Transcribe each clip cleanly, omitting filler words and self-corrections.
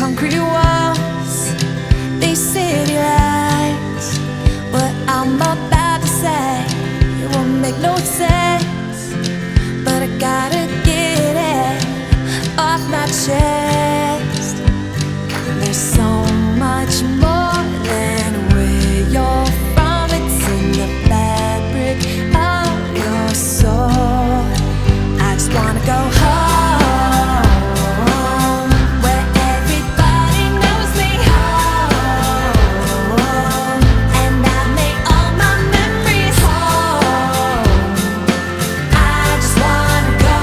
concrete walls, these city lights. What I'm about to say, it won't make no sense, but I gotta get it off my chest. There's so much more than where you're from. It's in the fabric of your soul. I just wanna go home, where everybody knows me home, and I make all my memories home. I just wanna go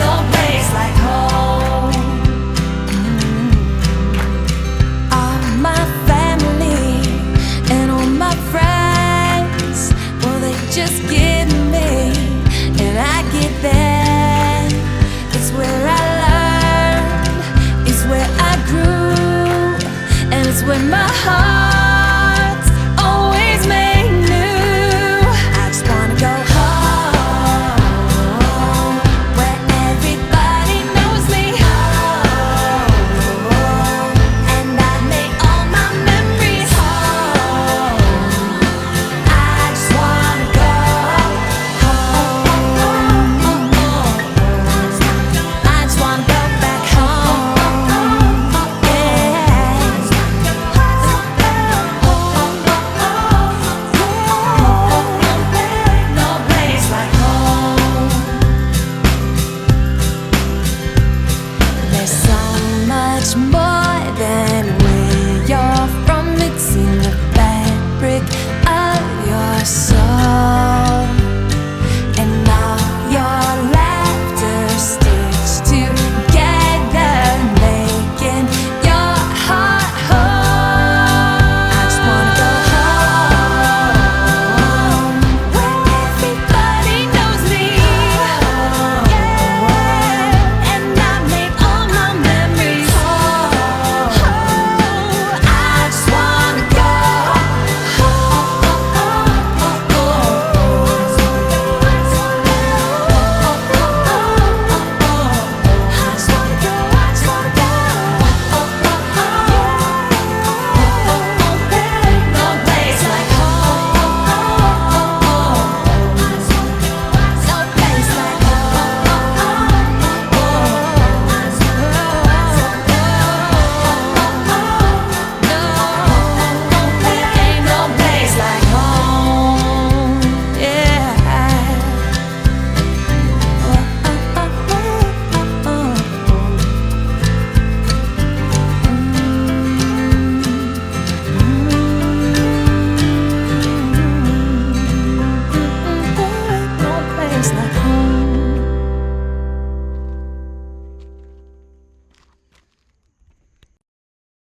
no place like home. All my family and all my friends, well, they just get me, and I get them. It's where I learned, it's where I grew, and it's where my heart